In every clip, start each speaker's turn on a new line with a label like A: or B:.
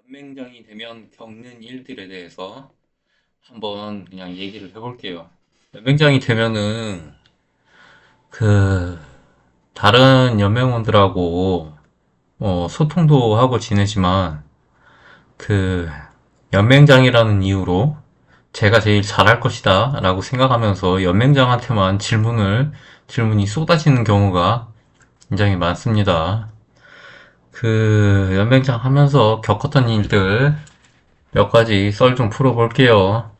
A: 연맹장이 되면 겪는 일들에 대해서 한번 그냥 얘기를 해볼게요. 연맹장이 되면은 그 다른 연맹원들하고 소통도 하고 지내지만 그 연맹장이라는 이유로 제가 제일 잘할 것이다 라고 생각하면서 연맹장한테만 질문이 쏟아지는 경우가 굉장히 많습니다. 그 연맹장 하면서 겪었던 일들 몇 가지 썰 좀 풀어볼게요.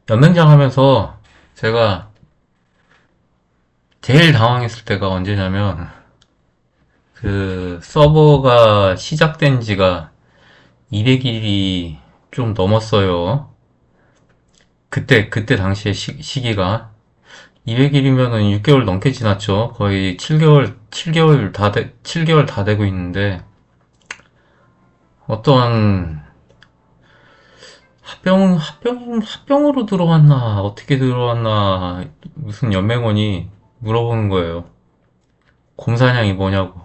A: 연맹장 하면서 제가 제일 당황했을 때가 언제냐면 그 서버가 시작된 지가 200일이 좀 넘었어요. 그때 당시의 시기가 200일이면은 6개월 넘게 지났죠. 거의 7개월 다 되고 있는데 어떤 합병으로 들어왔나, 어떻게 들어왔나, 무슨 연맹원이 물어보는 거예요. 곰사냥이 뭐냐고.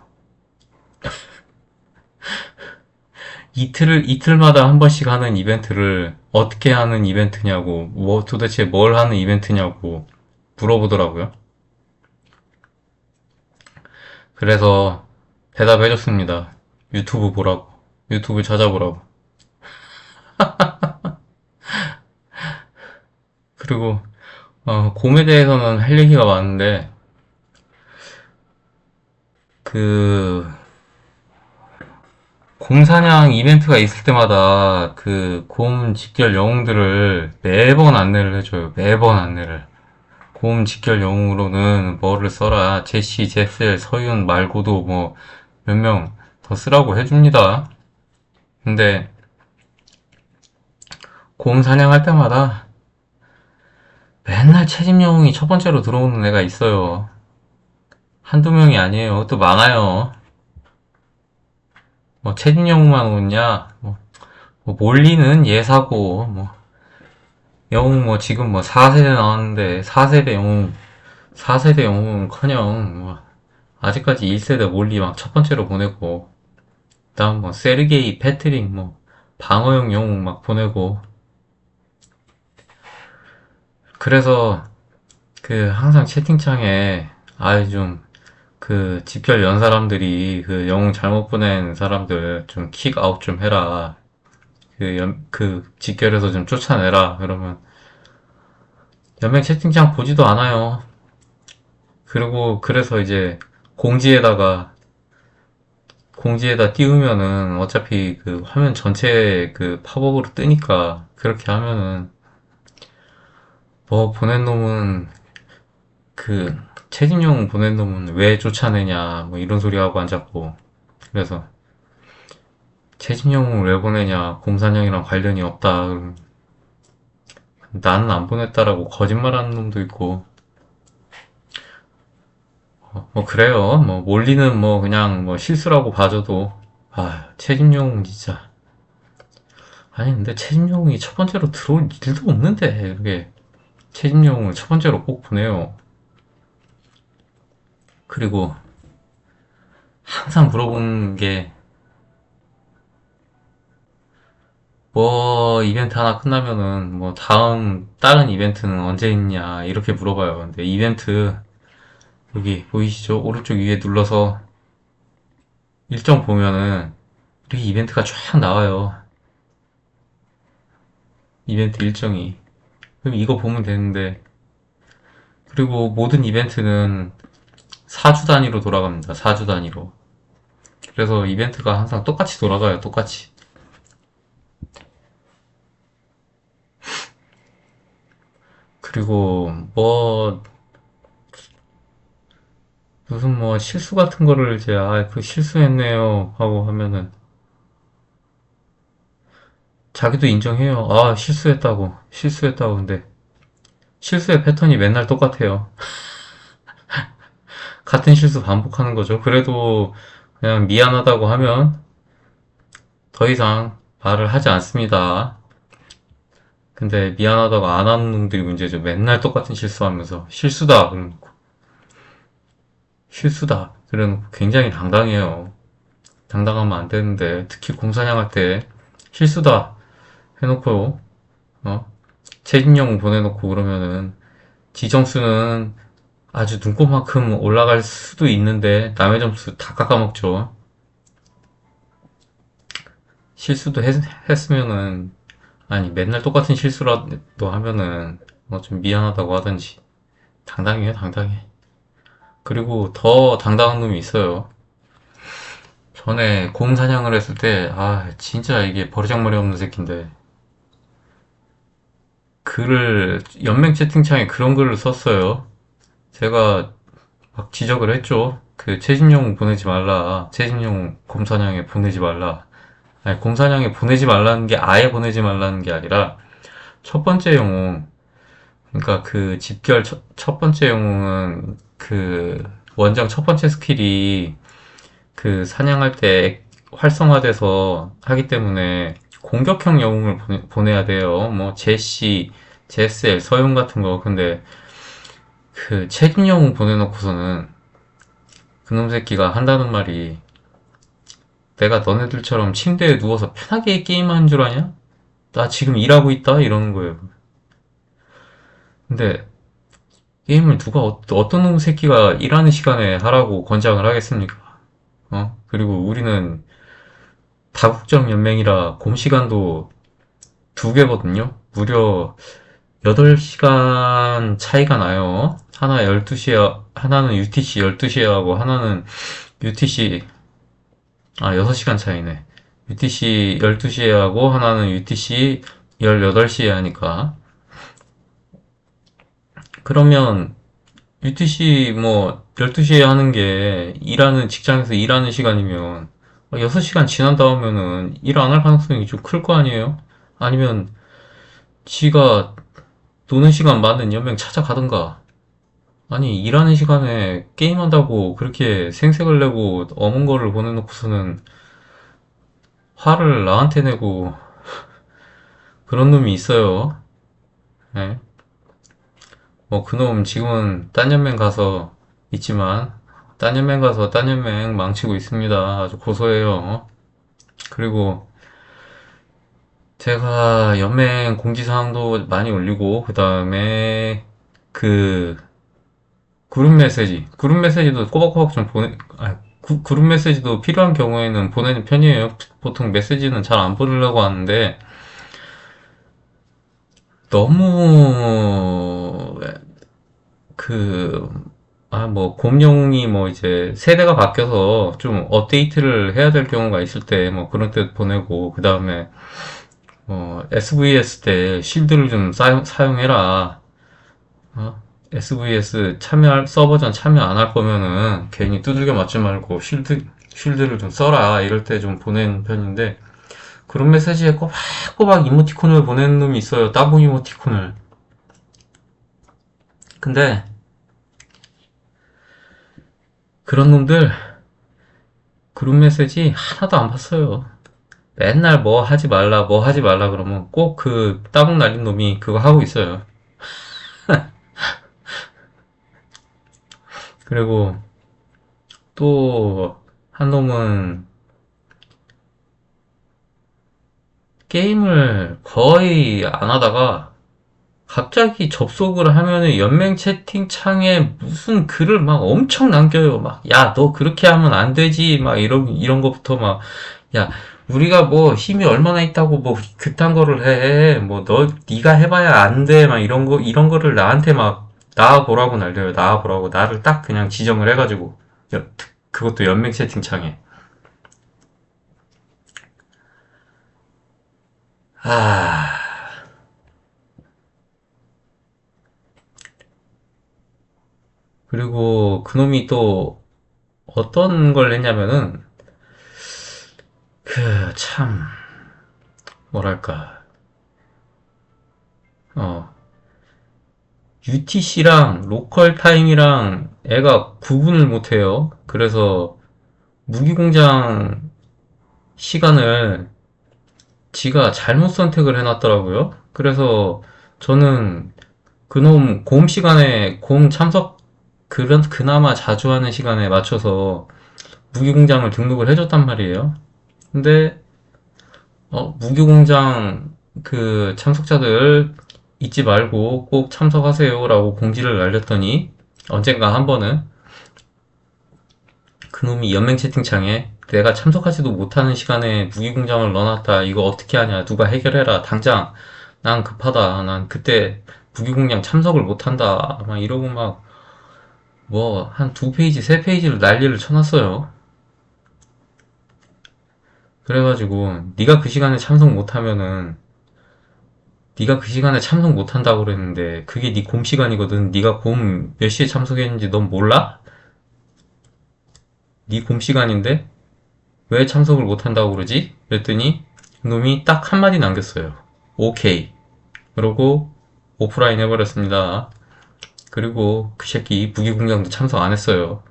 A: 이틀마다 한 번씩 하는 이벤트를 어떻게 하는 이벤트냐고, 도대체 뭘 하는 이벤트냐고 물어보더라고요. 그래서 대답해줬습니다. 유튜브 보라고. 유튜브 찾아보라고. 그리고, 곰에 대해서는 할 얘기가 많은데, 그, 곰 사냥 이벤트가 있을 때마다 그 곰 직결 영웅들을 매번 안내를 해줘요. 매번 안내를. 곰 직결 영웅으로는 뭐를 써라. 제시, 제셀, 서윤 말고도 뭐 몇 명 더 쓰라고 해줍니다. 근데 곰 사냥할 때마다 맨날 채집 영웅이 첫 번째로 들어오는 애가 있어요. 한두 명이 아니에요. 또 많아요. 뭐 채집 영웅만 오냐? 뭐 몰리는 예사고 뭐 영웅 뭐 지금 뭐 4세대 나왔는데 4세대 영웅은커녕 뭐 아직까지 1세대 몰리 막 첫 번째로 보내고 그다음 뭐 세르게이, 패트릭 뭐 방어용 영웅 막 보내고 그래서 그 항상 채팅창에 아이 좀 그 집결 연 사람들이 그 영웅 잘못 보낸 사람들 좀 킥 아웃 좀 해라. 그 집결해서 좀 쫓아내라. 그러면 연맹 채팅창 보지도 않아요. 그리고 그래서 이제 공지에다가 공지에다 띄우면은 어차피 그 화면 전체 그 팝업으로 뜨니까 그렇게 하면은 뭐 보낸 놈은 그 채집용 보낸 놈은 왜 쫓아내냐 뭐 이런 소리 하고 앉았고 그래서 채집용을 왜 보내냐 곰사냥이랑 관련이 없다 나는 안 보냈다라고 거짓말하는 놈도 있고 뭐 그래요 뭐 몰리는 뭐 그냥 뭐 실수라고 봐줘도 아 채집용 진짜 아니 근데 채집용이 첫 번째로 들어올 일도 없는데 그게 채집용을 첫 번째로 꼭 보내요. 그리고 항상 물어보는 게 뭐 이벤트 하나 끝나면은 뭐 다음 다른 이벤트는 언제 있냐 이렇게 물어봐요. 근데 이벤트 여기 보이시죠? 오른쪽 위에 눌러서 일정 보면은 이렇게 이벤트가 쫙 나와요. 이벤트 일정이. 그럼 이거 보면 되는데 그리고 모든 이벤트는 4주 단위로 돌아갑니다. 4주 단위로. 그래서 이벤트가 항상 똑같이 돌아가요. 똑같이. 그리고 뭐 무슨 뭐 실수 같은 거를 이제 그 실수했네요 하고 하면은 자기도 인정해요. 아 실수했다고 근데 실수의 패턴이 맨날 똑같아요. 같은 실수 반복하는 거죠. 그래도 그냥 미안하다고 하면 더 이상 말을 하지 않습니다. 근데 미안하다고 안 하는 놈들이 문제죠. 맨날 똑같은 실수하면서 실수다 그러놓고 실수다 그래놓고 굉장히 당당해요. 당당하면 안 되는데, 특히 공사냥할 때 실수다 해놓고, 어? 최진영 보내놓고 그러면은 지점수는 아주 눈곱만큼 올라갈 수도 있는데 남의 점수 다 깎아먹죠. 실수도 했으면은 아니 맨날 똑같은 실수라도 하면은 뭐 좀 미안하다고 하든지 당당해요 당당해. 그리고 더 당당한 놈이 있어요. 전에 곰 사냥을 했을 때 아 진짜 이게 버르장머리 없는 새끼인데 글을 연맹 채팅창에 그런 글을 썼어요. 제가 막 지적을 했죠. 그 최신용 보내지 말라. 최신용 곰사냥에 보내지 말라. 아니, 곰사냥에 보내지 말라는 게 아예 보내지 말라는 게 아니라 첫 번째 영웅, 그러니까 그 집결 첫 번째 영웅은 그 원정 첫 번째 스킬이 그 사냥할 때 활성화돼서 하기 때문에 공격형 영웅을 보내야 돼요. 뭐 제시, 제스엘, 서용 같은 거. 근데 그 책임 영웅 보내놓고서는 그놈 새끼가 한다는 말이 내가 너네들처럼 침대에 누워서 편하게 게임하는 줄 아냐? 나 지금 일하고 있다? 이러는 거예요. 근데 게임을 누가 어떤 놈 새끼가 일하는 시간에 하라고 권장을 하겠습니까? 그리고 우리는 다국적 연맹이라 곰 시간도 두 개거든요. 무려 8시간 차이가 나요. 하나 12시에, 하나는 UTC 12시에 하고, 하나는 UTC, 6시간 차이네. UTC 12시에 하고, 하나는 UTC 18시에 하니까. 그러면 UTC 뭐 12시에 하는 게 일하는 직장에서 일하는 시간이면 6시간 지난 다음에는 일 안 할 가능성이 좀 클 거 아니에요? 아니면 지가 노는 시간 맞는 연맹 찾아가든가. 아니 일하는 시간에 게임한다고 그렇게 생색을 내고 어문 거를 보내놓고서는 화를 나한테 내고 그런 놈이 있어요. 네. 뭐 그놈 지금은 딴 연맹 가서 있지만 딴 연맹 가서 딴 연맹 망치고 있습니다. 아주 고소해요. 그리고 제가 연맹 공지사항도 많이 올리고 그 다음에 그 그룹 메시지도 꼬박꼬박 좀 그룹 메시지도 필요한 경우에는 보내는 편이에요. 보통 메시지는 잘 안 보내려고 하는데 너무 그 뭐 곰룡이 뭐 이제 세대가 바뀌어서 좀 업데이트를 해야 될 경우가 있을 때 뭐 그런 때 보내고 그 다음에 SVS 때 실드를 좀 사용해라. SVS 서버전 참여 안 할 거면은 괜히 두들겨 맞지 말고 쉴드를 좀 써라. 이럴 때 좀 보내는 편인데, 그런 메시지에 꼬박꼬박 이모티콘을 보내는 놈이 있어요. 따봉 이모티콘을. 근데, 그런 놈들, 그룹 메시지 하나도 안 봤어요. 맨날 뭐 하지 말라, 뭐 하지 말라 그러면 꼭 그 따봉 날린 놈이 그거 하고 있어요. 그리고 또 한 놈은 게임을 거의 안 하다가 갑자기 접속을 하면은 연맹 채팅창에 무슨 글을 막 엄청 남겨요. 막, 야, 너 그렇게 하면 안 되지. 막 이런 거부터 막, 야, 우리가 뭐 힘이 얼마나 있다고 뭐 그딴 거를 해. 뭐 네가 해봐야 안 돼. 막 이런 거를 나한테 막 나와보라고 날려요. 나와보라고. 나를 딱 그냥 지정을 해가지고. 그것도 연맹 채팅창에. 아, 그리고 그놈이 또 어떤 걸 했냐면은, 참, 뭐랄까, UTC랑 로컬 타임이랑 애가 구분을 못해요. 그래서 무기공장 시간을 지가 잘못 선택을 해놨더라고요. 그래서 저는 그놈 곰 시간에 곰 참석 그나마 자주 하는 시간에 맞춰서 무기공장을 등록을 해줬단 말이에요. 근데 무기공장 그 참석자들 잊지 말고 꼭 참석하세요라고 공지를 날렸더니 언젠가 한 번은 그놈이 연맹 채팅창에 내가 참석하지도 못하는 시간에 무기공장을 넣어놨다. 이거 어떻게 하냐. 누가 해결해라. 당장. 난 급하다. 난 그때 무기공장 참석을 못한다. 막 이러고 막 뭐 한 두 페이지, 세 페이지를 난리를 쳐놨어요. 그래가지고 네가 그 시간에 참석 못하면은 네가 그 시간에 참석 못한다고 그랬는데 그게 네 곰 시간이거든. 네가 곰 몇 시에 참석했는지 넌 몰라? 네 곰 시간인데 왜 참석을 못한다고 그러지? 그랬더니 놈이 딱 한마디 남겼어요. 오케이. 그러고 오프라인 해버렸습니다. 그리고 그 새끼 무기공장도 참석 안 했어요.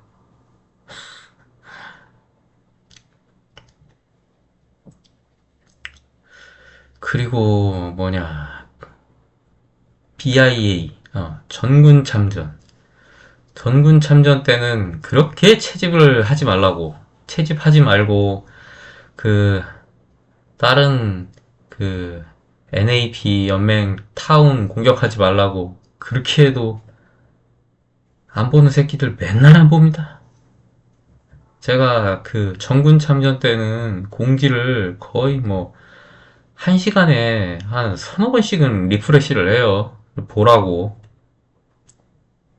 A: 그리고 뭐냐 BIA 전군 참전. 전군 참전 때는 그렇게 채집을 하지 말라고 채집하지 말고 그 다른 그 NAP 연맹 타운 공격하지 말라고 그렇게 해도 안 보는 새끼들 맨날 안 봅니다. 제가 그 전군 참전 때는 공지를 거의 뭐 1시간에 한 서너 번씩은 리프레시를 해요. 보라고.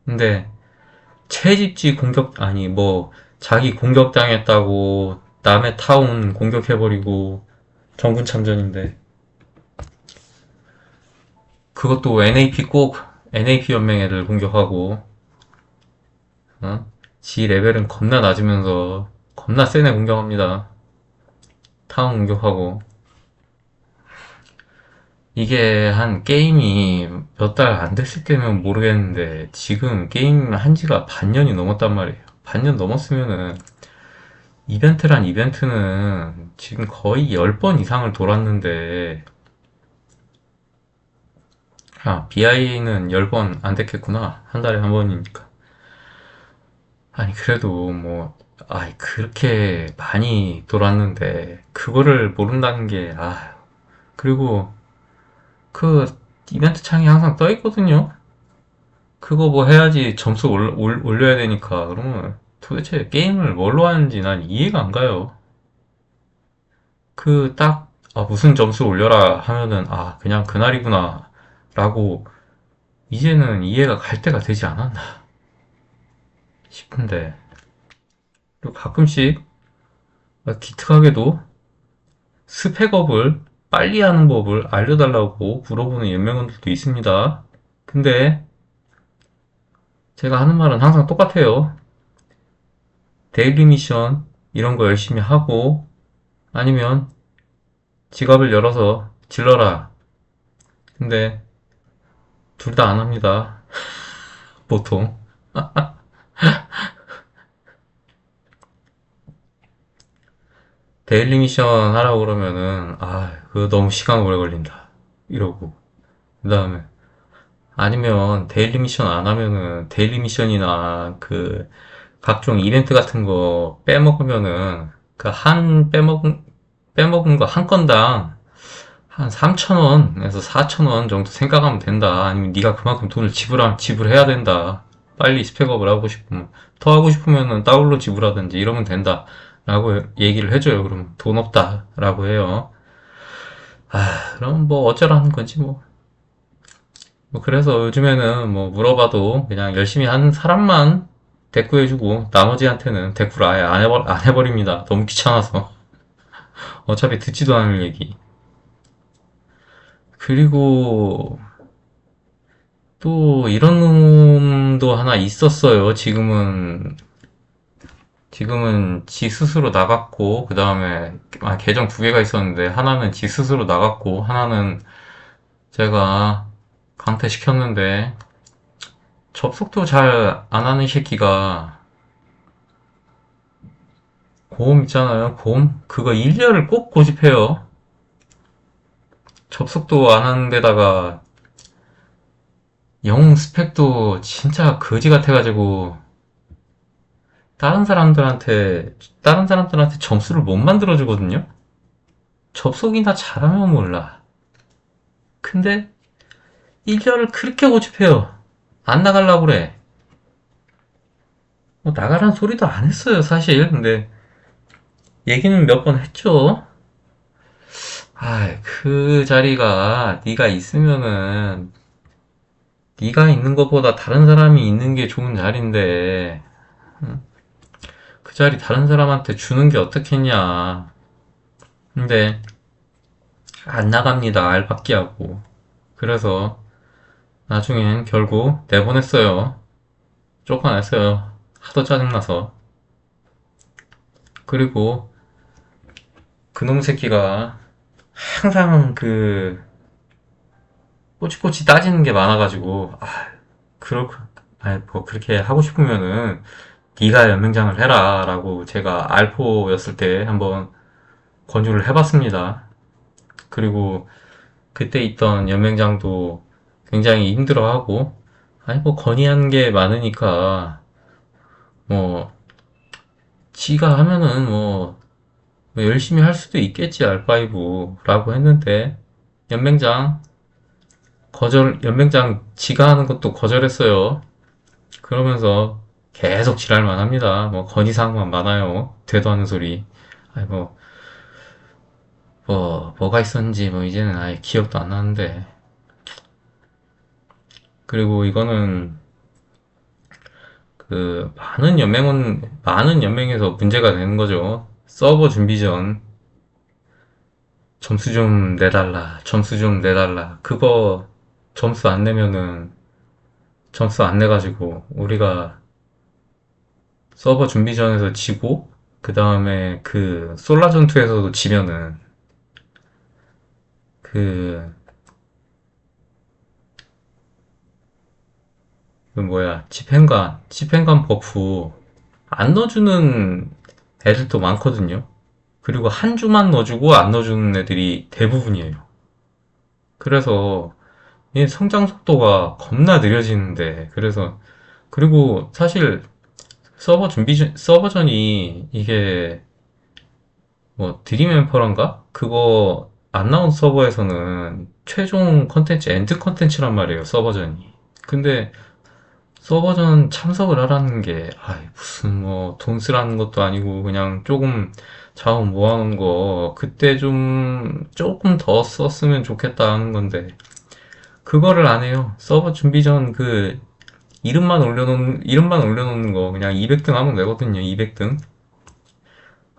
A: 근데 채집지 공격 아니 뭐 자기 공격당했다고 남의 타운 공격해버리고 전군 참전인데 그것도 NAP 꼭 NAP 연맹 애들 공격하고 어? 지 레벨은 겁나 낮으면서 겁나 센 애 공격합니다. 타운 공격하고 이게 한 게임이 몇 달 안 됐을 때면 모르겠는데 지금 게임 한 지가 반년이 넘었단 말이에요. 반년 넘었으면은 이벤트란 이벤트는 지금 거의 10번 이상을 돌았는데 BI는 10번 안 됐겠구나. 한 달에 한 번이니까. 아니 그래도 뭐 그렇게 많이 돌았는데 그거를 모른다는 게 그리고 그 이벤트 창이 항상 떠 있거든요. 그거 뭐 해야지 점수 올려야 되니까 그러면 도대체 게임을 뭘로 하는지 난 이해가 안 가요. 그 딱 무슨 점수 올려라 하면은 그냥 그날이구나 라고 이제는 이해가 갈 때가 되지 않았나 싶은데 그리고 가끔씩 기특하게도 스펙업을 빨리 하는 법을 알려달라고 물어보는 연맹원들도 있습니다. 근데 제가 하는 말은 항상 똑같아요. 데일리 미션 이런 거 열심히 하고 아니면 지갑을 열어서 질러라. 근데 둘 다 안 합니다. 보통. 데일리 미션 하라고 그러면은 그거 너무 시간 오래 걸린다. 이러고. 그 다음에 아니면 데일리 미션 안 하면은 데일리 미션이나 그 각종 이벤트 같은 거 빼먹으면은 그 빼먹은 거 한 건당 한 3,000원에서 4,000원 정도 생각하면 된다. 아니면 네가 그만큼 돈을 지불해야 된다. 빨리 스펙업을 하고 싶으면 더 하고 싶으면은 따블로 지불하든지 이러면 된다. 라고 얘기를 해줘요. 그럼 돈 없다. 라고 해요. 그럼 뭐 어쩌라는 거지 뭐. 그래서 요즘에는 뭐 물어봐도 그냥 열심히 하는 사람만 대꾸해주고 나머지한테는 대꾸를 아예 안 해버립니다. 너무 귀찮아서. 어차피 듣지도 않을 얘기. 그리고 또 이런 놈도 하나 있었어요. 지금은 지 스스로 나갔고, 그 다음에 계정 두 개가 있었는데 하나는 지 스스로 나갔고 하나는 제가 강퇴시켰는데 접속도 잘 안 하는 새끼가 곰 있잖아요. 곰 그거 일렬을 꼭 고집해요. 접속도 안 하는 데다가 영웅 스펙도 진짜 거지 같아가지고 다른 사람들한테 점수를 못 만들어주거든요? 접속이나 잘하면 몰라. 근데 1열을 그렇게 고집해요. 안 나가려고 그래. 뭐 나가란 소리도 안 했어요, 사실. 근데 얘기는 몇 번 했죠. 그 자리가 네가 있으면은 네가 있는 것보다 다른 사람이 있는 게 좋은 자리인데 그 자리 다른 사람한테 주는 게 어떻겠냐. 근데 안 나갑니다. 알박기 하고. 그래서 나중엔 결국 내보냈어요. 쫓아냈어요. 하도 짜증나서. 그리고 그놈 새끼가 항상 꼬치꼬치 따지는 게 많아가지고 그렇고 뭐 그렇게 하고 싶으면은 네가 연맹장을 해라 라고 제가 알포였을 때 한번 권유를 해봤습니다. 그리고 그때 있던 연맹장도 굉장히 힘들어하고 아니 뭐 건의한 게 많으니까 뭐 지가 하면은 뭐 열심히 할 수도 있겠지 R5라고 했는데 연맹장 연맹장 지가 하는 것도 거절했어요. 그러면서 계속 지랄만 합니다. 뭐 건의사항만 많아요. 되도 않는 소리. 아니 뭐가 있었는지 뭐 이제는 아예 기억도 안 나는데. 그리고 이거는 많은 연맹에서 문제가 되는 거죠. 서버 준비 전 점수 좀 내달라, 점수 좀 내달라. 그거 점수 안 내면은 점수 안 내가지고 우리가 서버 준비전에서 지고 그 다음에 그 솔라 전투에서도 지면은 그, 그 뭐야 집행관 버프 안 넣어주는 애들도 많거든요. 그리고 한 주만 넣어주고 안 넣어주는 애들이 대부분이에요. 그래서 이 성장 속도가 겁나 느려지는데 그래서 그리고 사실 서버전이 이게 뭐 드림 엠퍼런가? 그거 안 나온 서버에서는 최종 컨텐츠 엔드 컨텐츠란 말이에요, 서버전이. 근데 서버전 참석을 하라는 게 무슨 뭐 돈 쓰라는 것도 아니고 그냥 조금 자원 모아놓은 거 그때 좀 조금 더 썼으면 좋겠다 하는 건데 그거를 안 해요. 서버 준비 전 이름만 올려놓는 거 그냥 200등 하면 되거든요. 200등.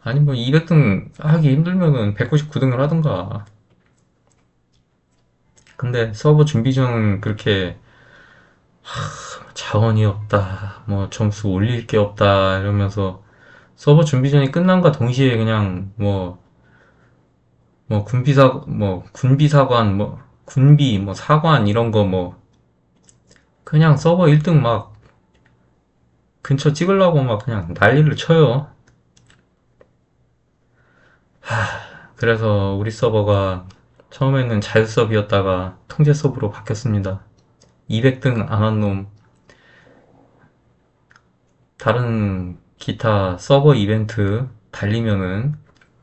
A: 아니 뭐 200등 하기 힘들면은 199등을 하든가. 근데 서버 준비 전 그렇게 자원이 없다, 뭐 점수 올릴 게 없다 이러면서 서버 준비전이 끝난과 동시에 그냥 군비사관, 군비, 사관 이런 거 그냥 서버 1등 막 근처 찍으려고 막 그냥 난리를 쳐요. 그래서 우리 서버가 처음에는 자유 서버였다가 통제 서버로 바뀌었습니다. 200등 안 한 놈, 다른 기타 서버 이벤트 달리면은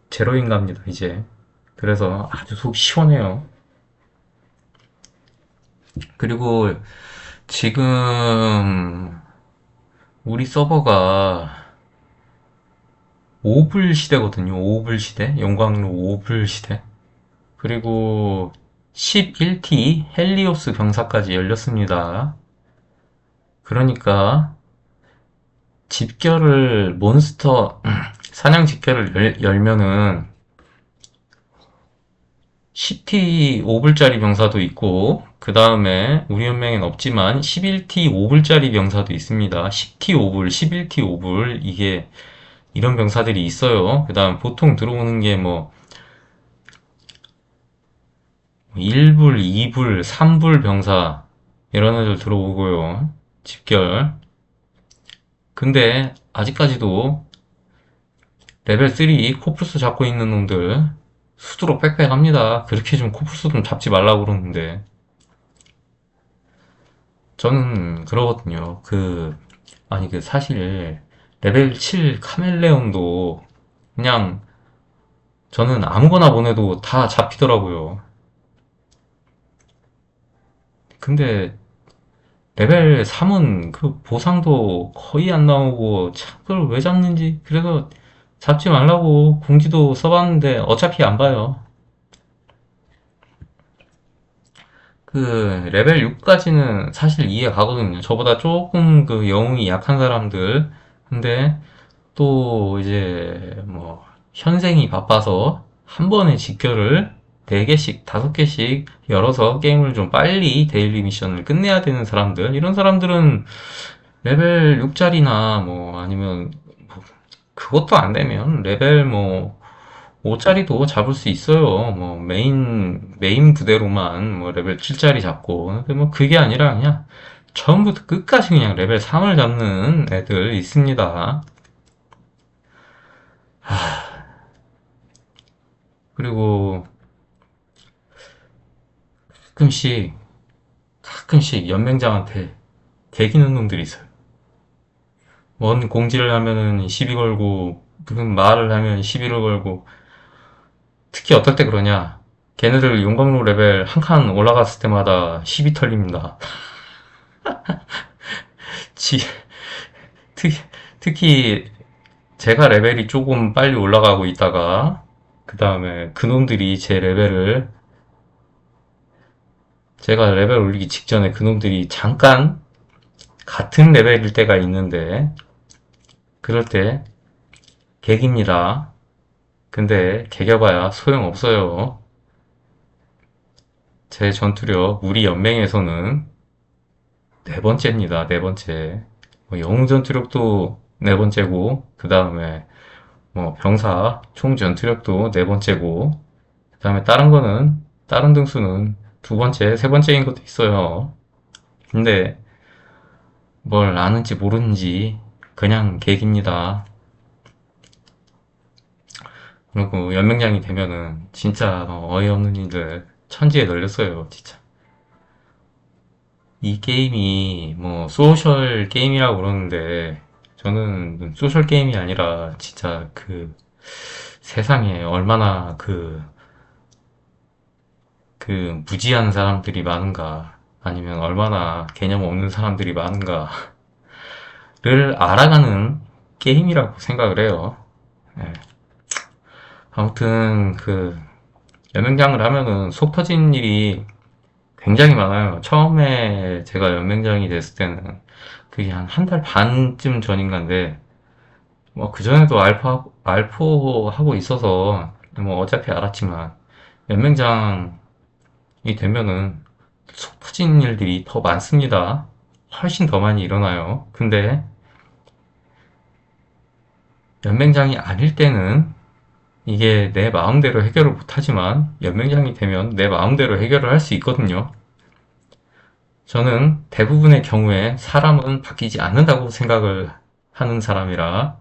A: 제로인 갑니다, 이제. 그래서 아주 속 시원해요. 그리고 지금 우리 서버가 5불 시대거든요. 5불 시대. 용광로 5불 시대. 그리고 11T 헬리오스 병사까지 열렸습니다. 그러니까 집결을 몬스터 사냥 집결을 열면은 10T 5불짜리 병사도 있고 그 다음에 우리 연맹엔 없지만 11T 5불짜리 병사도 있습니다. 10T 5불, 11T 5불 이게 이런 병사들이 있어요. 그 다음 보통 들어오는 게 1불, 2불, 3불 병사 이런 애들 들어오고요. 집결. 근데 아직까지도 레벨 3 코뿔소 잡고 있는 놈들 수두룩 빽빽합니다. 그렇게 좀 코뿔소 좀 잡지 말라고 그러는데 저는 그러거든요. 사실 레벨 7 카멜레온도 그냥 저는 아무거나 보내도 다 잡히더라고요. 근데 레벨 3은 그 보상도 거의 안 나오고 참 그걸 왜 잡는지 그래서 잡지 말라고 공지도 써봤는데 어차피 안 봐요. 그 레벨 6까지는 사실 이해 가거든요. 저보다 조금 그 영웅이 약한 사람들. 근데 또 이제 뭐 현생이 바빠서 한 번에 직결을 4개씩, 5개씩 열어서 게임을 좀 빨리 데일리 미션을 끝내야 되는 사람들, 이런 사람들은 레벨 6짜리나 뭐 아니면 뭐 그것도 안 되면 레벨 뭐 5짜리도 잡을 수 있어요. 뭐 메인 부대로만 뭐 레벨 7짜리 잡고. 근데 뭐 그게 아니라 그냥 처음부터 끝까지 그냥 레벨 3을 잡는 애들 있습니다. 그리고 가끔씩 가끔씩 연맹장한테 개기는 놈들이 있어요. 뭔 공지를 하면은 시비 걸고 무슨 말을 하면 시비를 걸고. 특히 어떨 때 그러냐, 걔네들 용광로 레벨 한 칸 올라갔을 때마다 시비 털립니다. 지, 특, 특히 제가 레벨이 조금 빨리 올라가고 있다가 그 다음에 그놈들이 제가 레벨 올리기 직전에 그놈들이 잠깐 같은 레벨일 때가 있는데, 그럴 때 개깁니다. 근데 개겨봐야 소용없어요. 제 전투력 우리 연맹에서는 네 번째입니다. 네 번째. 뭐 영웅 전투력도 네 번째고, 그 다음에 뭐 병사 총 전투력도 네 번째고, 그 다음에 다른 등수는 두 번째, 세 번째인 것도 있어요. 근데 뭘 아는지 모르는지 그냥 계기입니다. 그리고 연맹장이 되면은 진짜 어이없는 일들 천지에 널렸어요, 진짜. 이 게임이 뭐 소셜 게임이라고 그러는데 저는 소셜 게임이 아니라 진짜 그 세상에 얼마나 그 무지한 사람들이 많은가, 아니면 얼마나 개념 없는 사람들이 많은가를 알아가는 게임이라고 생각을 해요. 예. 아무튼 그 연맹장을 하면은 속 터지는 일이 굉장히 많아요. 처음에 제가 연맹장이 됐을 때는 그게 한 달 반쯤 전인가인데, 뭐 그전에도 알포 하고 있어서 뭐 어차피 알았지만, 연맹장이 되면은 속 터지는 일들이 더 많습니다. 훨씬 더 많이 일어나요. 근데 연맹장이 아닐 때는 이게 내 마음대로 해결을 못하지만, 연맹장이 되면 내 마음대로 해결을 할 수 있거든요. 저는 대부분의 경우에 사람은 바뀌지 않는다고 생각을 하는 사람이라,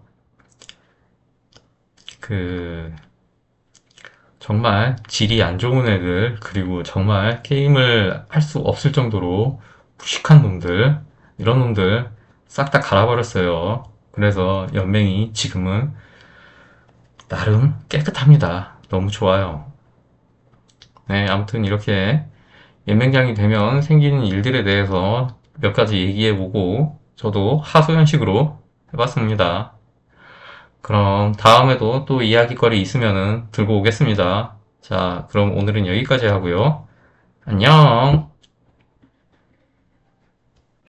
A: 그 정말 질이 안 좋은 애들, 그리고 정말 게임을 할 수 없을 정도로 무식한 놈들, 이런 놈들 싹 다 갈아버렸어요. 그래서 연맹이 지금은 나름 깨끗합니다. 너무 좋아요. 네, 아무튼 이렇게 연맹장이 되면 생기는 일들에 대해서 몇 가지 얘기해보고 저도 하소연식으로 해봤습니다. 그럼 다음에도 또 이야기거리 있으면은 들고 오겠습니다. 자, 그럼 오늘은 여기까지 하고요. 안녕!